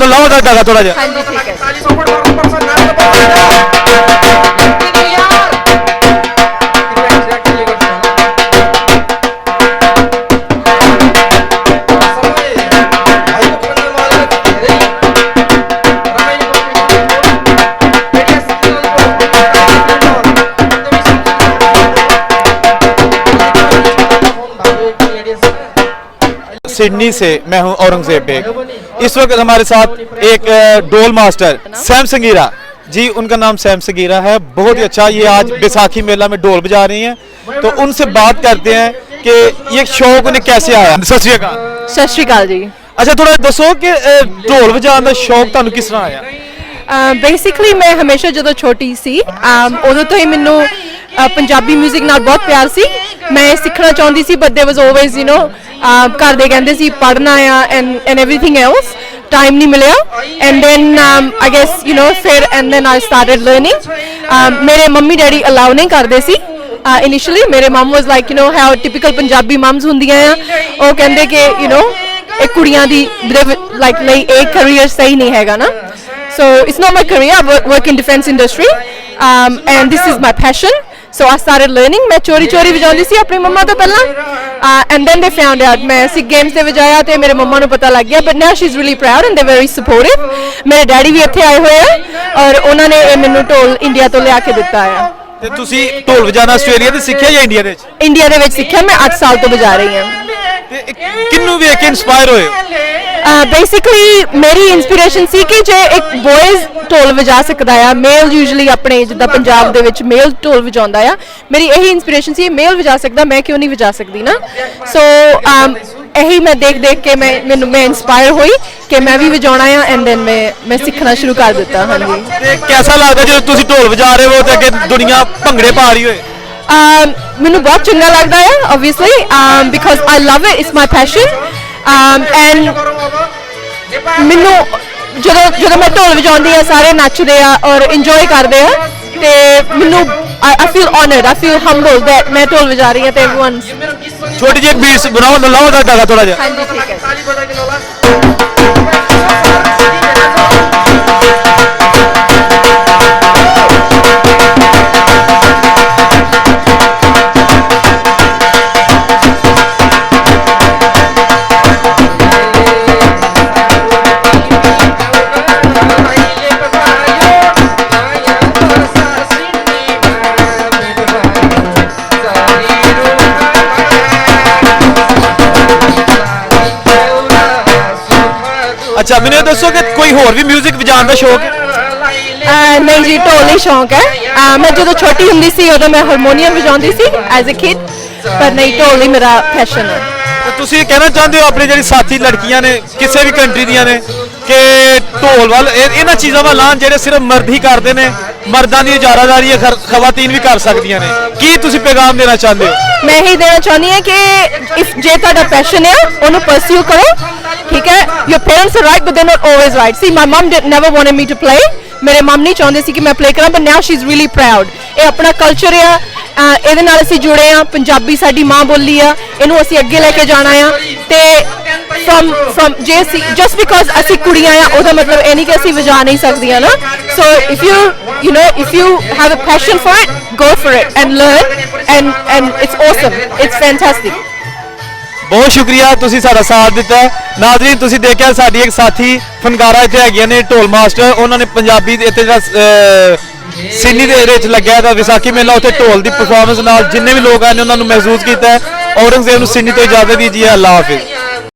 ਲਾਓ ਦਾ ਥੋੜਾ ਜਿਹਾ। ਹਾਂਜੀ ਠੀਕ ਹੈ। सिडनी से मैं हूं औरंगजेब बेग। इस वक्त हमारे साथ एक डोल मास्टर सैम संगीरा जी, उनका नाम सैम संगीरा है। बहुत ही अच्छा, ये आज बैसाखी मेला में ढोल बजा रही हैं, तो उनसे बात करते हैं कि ये शौक उन्हें कैसे आया। सत श्री अकाल। ਸਤਿ ਸ਼੍ਰੀ ਅਕਾਲ ਜੀ। अच्छा थोड़ा दसो कि ढोल बजाने का शौक ਤੁਹਾਨੂੰ ਕਿਸ ਤਰ੍ਹਾਂ ਆਇਆ। ਬੇਸਿਕਲੀ ਮੈਂ ਹਮੇਸ਼ਾ ਜਦੋਂ ਛੋਟੀ ਸੀ ਉਦੋਂ ਤੋਂ ਹੀ ਮੈਨੂੰ ਪੰਜਾਬੀ 뮤직 ਨਾਲ ਬਹੁਤ ਪਿਆਰ ਸੀ। ਮੈਂ ਸਿੱਖਣਾ ਚਾਹੁੰਦੀ ਸੀ, ਬਟ देयर वाज ਆਲਵੇਜ਼ ਘਰ ਦੇ ਕਹਿੰਦੇ ਸੀ ਪੜ੍ਹਨਾ ਆ ਐਂਡ ਐਵਰੀਥਿੰਗ ਐਲਸ, ਟਾਈਮ ਨਹੀਂ ਮਿਲਿਆ। ਐਂਡ ਦੈਨ ਆਈ ਗੈਸ ਫਿਰ and then I started learning. ਮੇਰੇ ਮੰਮੀ ਡੈਡੀ ਅਲਾਉ ਨਹੀਂ ਕਰਦੇ ਸੀ ਇਨੀਸ਼ੀਅਲੀ। ਮੇਰੇ mum was like how typical Punjabi mums ਹੁੰਦੀਆਂ ਆ, ਉਹ ਕਹਿੰਦੇ ਕਿ ਇਹ ਕੁੜੀਆਂ ਦੀ ਲਾਈਕ ਲਈ ਇਹ ਕੈਰੀਅਰ ਸਹੀ ਨਹੀਂ ਹੈਗਾ ਨਾ। So it's not my career. I work in defense industry, and this is my passion. So I started learning. मैं चोरी वजाती सी अपनी मम्मा तो पहला, and then they found out मैं सिख games से वजाया तो मेरे मम्मा को पता लग गया. But now she's really proud and they're very supportive. मेरे डैडी भी इत्थे आए हुए हैं और उन्होंने मैनू ढोल इंडिया तो लिया के दिता है। ਤੇ ਤੁਸੀਂ ਢੋਲ ਵਜਾਣਾ ਆਸਟ੍ਰੇਲੀਆ ਦੇ ਸਿੱਖਿਆ ਜਾਂ ਇੰਡੀਆ ਦੇ ਵਿੱਚ? इंडिया ਦੇ ਵਿੱਚ ਸਿੱਖਿਆ। मैं 8 ਸਾਲ ਤੋਂ ਵਜਾ ਰਹੀ ਹਾਂ। ਤੇ ਕਿੰਨੂੰ ਵੇਖ ਕੇ ਇਨਸਪਾਇਰ ਹੋਏ? ਬੇਸਿਕਲੀ ਮੇਰੀ ਇਨਸਪੀਰੇਸ਼ਨ ਸੀ ਕਿ ਜੇ ਇੱਕ ਬॉयਜ਼ ਢੋਲ ਵਜਾ ਸਕਦਾ ਆ, ਮੇਲ ਯੂਜੂਅਲੀ ਆਪਣੇ ਜਿੱਦਾਂ ਪੰਜਾਬ ਦੇ ਵਿੱਚ ਮੇਲ ਢੋਲ ਵਜਾਉਂਦਾ ਆ, ਮੇਰੀ ਇਹੀ ਇਨਸਪੀਰੇਸ਼ਨ ਸੀ ਮੇਲ ਵਜਾ ਸਕਦਾ, ਮੈਂ ਕਿਉਂ ਨਹੀਂ ਵਜਾ ਸਕਦੀ ਨਾ। ਸੋ ਇਹੀ ਮੈਂ ਦੇਖ ਕੇ ਮੈਂ ਇਨਸਪਾਇਰ ਹੋਈ ਕਿ ਮੈਂ ਵੀ ਵਜਾਉਣਾ ਆ, ਐਂਡ ਦੈਨ ਮੈਂ ਸਿੱਖਣਾ ਸ਼ੁਰੂ ਕਰ ਦਿੱਤਾ। ਹਾਂਜੀ। ਤੇ ਕਿਹਦਾ ਲੱਗਦਾ ਜਦੋਂ ਤੁਸੀਂ ਢੋਲ ਵਜਾ ਰਹੇ ਹੋ ਤੇ ਅੱਗੇ ਦੁਨੀਆ ਭੰਗੜੇ ਪਾ ਰਹੀ ਹੋਏ? ਮੈਨੂੰ ਬਹੁਤ ਚੰਗਾ ਲੱਗਦਾ ਹੈ obviously, because I love it, it's my passion. And ਮੈਨੂੰ ਜਦੋਂ ਮੈਂ ਢੋਲ ਵਜਾਉਂਦੀ ਆ ਸਾਰੇ ਨੱਚਦੇ ਆ ਔਰ ਇੰਜੋਏ ਕਰਦੇ ਆ, ਤੇ ਮੈਨੂੰ I feel honoured, I feel humble that ਮੈਂ ਢੋਲ ਵਜਾ ਰਹੀ ਹਾਂ ਤੇ ਐਵਰੀਵਨ। ਛੋਟੀ ਜਿਹੀ ਬੀਟਸ ਬਣਾਓ, ਲਾਓ ਦਾ ਥੋੜਾ ਜਿਹਾ। ਹਾਂਜੀ ਠੀਕ ਹੈ। अच्छा मैंने दसो कि कोई होर भी म्यूजिक बजाने का शौक है? नहीं जी, ढोल ही शौक है। मैं जो छोटी होंगी सी उदों मैं हारमोनीयम बजाती सी एज ए किड, पर नहीं ढोल ही मेरा पैशन है। तो ਤੁਸੀਂ ਕਹਿਣਾ ਚਾਹੁੰਦੇ ਹੋ ਆਪਣੇ ਜਿਹੜੀ ਸਾਥੀ ਲੜਕੀਆਂ ਨੇ ਕਿਸੇ ਵੀ ਕੰਟਰੀ ਦੀਆਂ ਨੇ ਕਿ ਢੋਲ ਵੱਲ ਇਹਨਾਂ ਚੀਜ਼ਾਂ ਵੱਲ ਆਉਣ ਜਿਹੜੇ ਸਿਰਫ ਮਰਦ ਹੀ ਕਰਦੇ ਨੇ, ਮਰਦਾਂ ਦੀ ਇਜਾਰਾਦਾਰੀ ਖਵਾਤੀਨ ਵੀ ਕਰ ਸਕਦੀਆਂ ਨੇ, ਕੀ ਤੁਸੀਂ ਪੈਗਾਮ ਦੇਣਾ ਚਾਹੁੰਦੇ ਹੋ? मैं ही देना चाहती हूँ कि इफ जे तुहाडा पैशन है उन्हें परस्यू करो, ठीक है। Your parents are right but they not always right. See my mum never wanted me to play, मेरे मम नहीं चाहते सी कि मैं प्ले करा, but now she is really proud. ये अपना कल्चर है, ਇਹਦੇ ਨਾਲ ਅਸੀਂ ਜੁੜੇ ਆ, ਪੰਜਾਬੀ ਸਾਡੀ ਮਾਂ ਬੋਲੀ ਆ, ਇਹਨੂੰ ਅਸੀਂ ਅੱਗੇ ਲੈ ਕੇ ਜਾਣਾ ਆ। ਤੇ ਫਰਮ ਜੇ ਜਸਟ ਬਿਕਾਜ਼ ਅਸੀਂ ਕੁੜੀਆਂ ਆ ਉਹਦਾ ਮਤਲਬ ਇਹ ਨਹੀਂ ਕਿ ਅਸੀਂ ਵਜਾ ਨਹੀਂ ਸਕਦੀਆਂ ਨਾ। So if you have a passion for it, go for it and learn and it's awesome, it's fantastic. ਬਹੁਤ ਸ਼ੁਕਰੀਆ, ਤੁਸੀਂ ਸਾਡਾ ਸਾਥ ਦਿੱਤਾ। ਨਾਜ਼ਰੀਨ ਤੁਸੀਂ ਦੇਖਿਆ ਸਾਡੀ ਇੱਕ ਸਾਥੀ ਫਨਕਾਰਾ ਇੱਥੇ ਹੈਗੀਆਂ ਨੇ ਢੋਲ ਮਾਸਟਰ, ਉਹਨਾਂ ਨੇ ਪੰਜਾਬੀ ਇੱਥੇ ਜਿਹੜਾ ਸਿਡਨੀ ਦੇ ਵਿੱਚ ਲੱਗਿਆ ਤਾਂ ਵਿਸਾਖੀ ਮੇਲਾ, ਉੱਥੇ ਢੋਲ ਦੀ ਪਰਫਾਰਮੈਂਸ ਨਾਲ ਜਿੰਨੇ ਵੀ ਲੋਕ ਆਏ ਨੇ ਉਹਨਾਂ ਨੂੰ ਮਹਿਸੂਸ ਕੀਤਾ। ਔਰੰਗਜ਼ੇਬ ਨੂੰ ਸਿਡਨੀ ਤੋਂ ਇਜਾਜ਼ਤ ਦੀਜੀਏ। ਅੱਲਾਹ ਹਾਫਿਜ਼।